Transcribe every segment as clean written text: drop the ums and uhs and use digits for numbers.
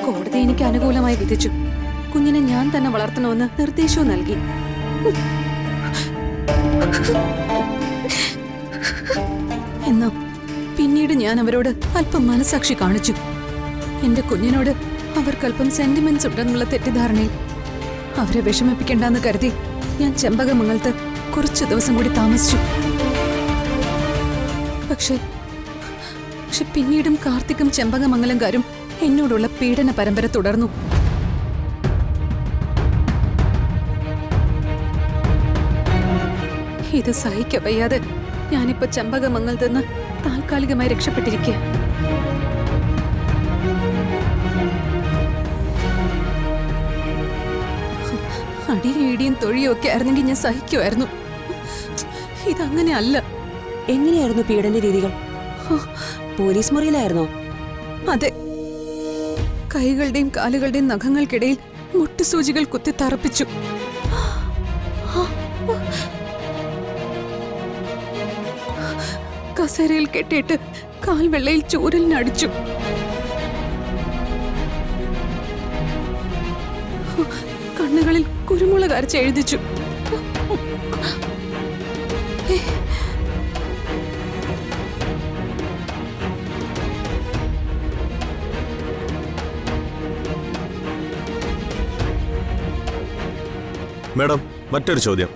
കോടതി എനിക്ക് അനുകൂലമായി വിധിച്ചു. കുഞ്ഞിനെ ഞാൻ തന്നെ വളർത്തണമെന്ന് നിർദ്ദേശവും നൽകി. എന്നാ പിന്നീട് ഞാൻ അവരോട് അല്പം മനസാക്ഷി കാണിച്ചു. എന്റെ കുഞ്ഞിനോട് അവർക്കല്പം സെന്റിമെന്റ്സ് ഉണ്ടെന്നുള്ള തെറ്റിദ്ധാരണയിൽ അവരെ വിഷമിപ്പിക്കണ്ടെന്ന് കരുതി ഞാൻ ചെമ്പകമംഗലത്ത് കുറച്ചു ദിവസം കൂടി താമസിച്ചു. പക്ഷെ പിന്നീടും കാർത്തിക്കും ചെമ്പകമംഗലംകാരും എന്നോടുള്ള പീഡന പരമ്പര തുടർന്നു. ഇത് സഹിക്കവയ്യാതെ ഞാനിപ്പോ ചെമ്പകമംഗലത്ത് നിന്ന് താൽക്കാലികമായി രക്ഷപ്പെട്ടിരിക്കുക. അടിയും ഇടിയും തൊഴിയും ഒക്കെ ആയിരുന്നെങ്കിൽ ഞാൻ സഹിക്കുമായിരുന്നു. ഇതങ്ങനെ അല്ല. എങ്ങനെയായിരുന്നു പീഡന രീതികൾ? പോലീസ് മുറിയിലായിരുന്നോ? അതെ. കൈകളുടെയും കാലുകളുടെയും നഖങ്ങൾക്കിടയിൽ മുട്ടുസൂചികൾ കുത്തി തറപ്പിച്ചു. കസേരയിൽ കെട്ടിയിട്ട് കാൽവെള്ളയിൽ ചൂരലിനടിച്ചു. കണ്ണുകളിൽ കുരുമുളക് അരച്ച് എഴുതിച്ചു. മാഡം, മറ്റൊരു ചോദ്യം.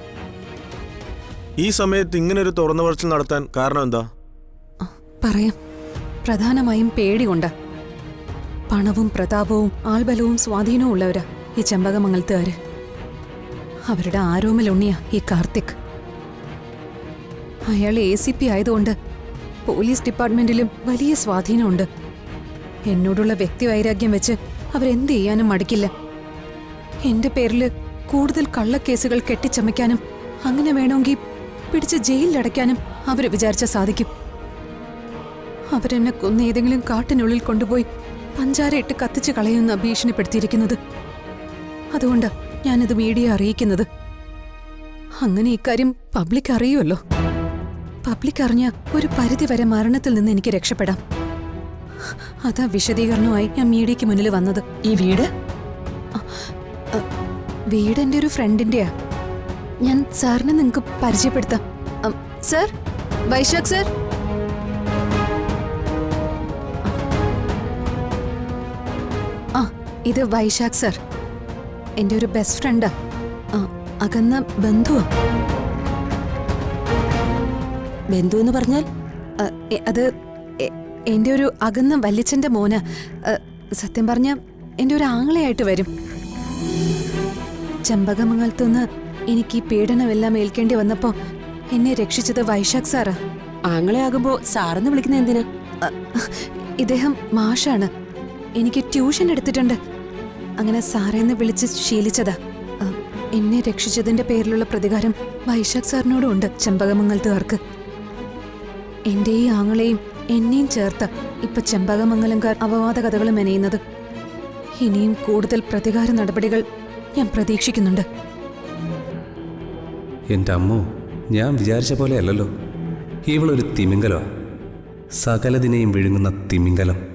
ഈ സമയത്ത് ഇങ്ങനൊരു തുറന്നു പറച്ചിൽ നടത്താൻ കാരണം എന്താ? പറയാം. പ്രധാനമായും പേടി കൊണ്ട്. പണവും പ്രതാപവും ആൾബലവും സ്വാധീനവും ഉള്ളവരാ ഈ ചെമ്പകമംഗലത്തുകാര്. അവരുടെ ആരോമലുണ്ണിയാ ഈ കാർത്തിക്. അയാൾ ACP ആയതുകൊണ്ട് പോലീസ് ഡിപ്പാർട്ട്മെന്റിലും വലിയ സ്വാധീനമുണ്ട്. എന്നോടുള്ള വ്യക്തിവൈരാഗ്യം വെച്ച് അവരെന്ത് ചെയ്യാനും മടിക്കില്ല. എന്റെ പേരിൽ കൂടുതൽ കള്ളക്കേസുകൾ കെട്ടിച്ചമയ്ക്കാനും അങ്ങനെ വേണമെങ്കിൽ പിടിച്ച് ജയിലിലടയ്ക്കാനും അവര് വിചാരിച്ച സാധിക്കും. അവരെന്നെ കൊന്ന് ഏതെങ്കിലും കാട്ടിനുള്ളിൽ കൊണ്ടുപോയി പഞ്ചാര ഇട്ട് കത്തിച്ച് കളയുന്ന ഭീഷണിപ്പെടുത്തിയിരിക്കുന്നത്. അതുകൊണ്ട് ഞാനിത് മീഡിയ അറിയിക്കുന്നത്. അങ്ങനെ ഇക്കാര്യം പബ്ലിക് അറിയുമല്ലോ. പബ്ലിക് അറിഞ്ഞ ഒരു പരിധിവരെ മരണത്തിൽ നിന്ന് എനിക്ക് രക്ഷപ്പെടാം. അതാ വിശദീകരണമായി ഞാൻ മീഡിയയ്ക്ക് മുന്നിൽ വന്നത്. ഈ വീട് എന്റെ ഒരു ഫ്രണ്ടിന്റെയാ. ഞാൻ സാറിനെ നിങ്ങൾക്ക് പരിചയപ്പെടുത്താം. Sir, Vaishakh sir. ഇത് വൈശാഖ് സർ, എന്റെ ഒരു ബെസ്റ്റ് ഫ്രണ്ടാ. അകന്ന ബന്ധുവാ. ബന്ധു എന്ന് പറഞ്ഞാൽ? അത് എന്റെ ഒരു അകന്ന വല്യച്ഛന്റെ മോന്. സത്യം പറഞ്ഞ എന്റെ ഒരു ആങ്ങളയായിട്ട് വരും. ചെമ്പകമംഗലത്തുനിന്ന് എനിക്ക് ഈ പീഡനമെല്ലാം ഏൽക്കേണ്ടി വന്നപ്പോ എന്നെ രക്ഷിച്ചത് വൈശാഖ് സാറാ. ആങ്ങളെയാകുമ്പോ സാറെന്ന് വിളിക്കുന്ന എന്തിനാ? ഇദ്ദേഹം മാഷാണ്. എനിക്ക് ട്യൂഷൻ എടുത്തിട്ടുണ്ട്. അങ്ങനെ സാറേന്ന് വിളിച്ച് ശീലിച്ചതാ. എന്നെ രക്ഷിച്ചതിന്റെ പേരിലുള്ള പ്രതികാരം വൈശാഖ് സാറിനോടും ഉണ്ട് ചെമ്പകമംഗലത്തുകാർക്ക്. എന്റെ ഈ ആങ്ങളെയും എന്നെയും ചേർത്ത് ഇപ്പൊ ചെമ്പകമംഗലംകാർ അപവാദ കഥകൾ മെനയുന്നത്. ഇനിയും കൂടുതൽ പ്രതികാര നടപടികൾ ഞാൻ പ്രതീക്ഷിക്കുന്നുണ്ട്. എൻ്റെ അമ്മോ, ഞാൻ വിചാരിച്ച പോലെ അല്ലല്ലോ. ഇവളൊരു തിമിംഗലോ, സകലതിനെയും വിഴുങ്ങുന്ന തിമിംഗലം.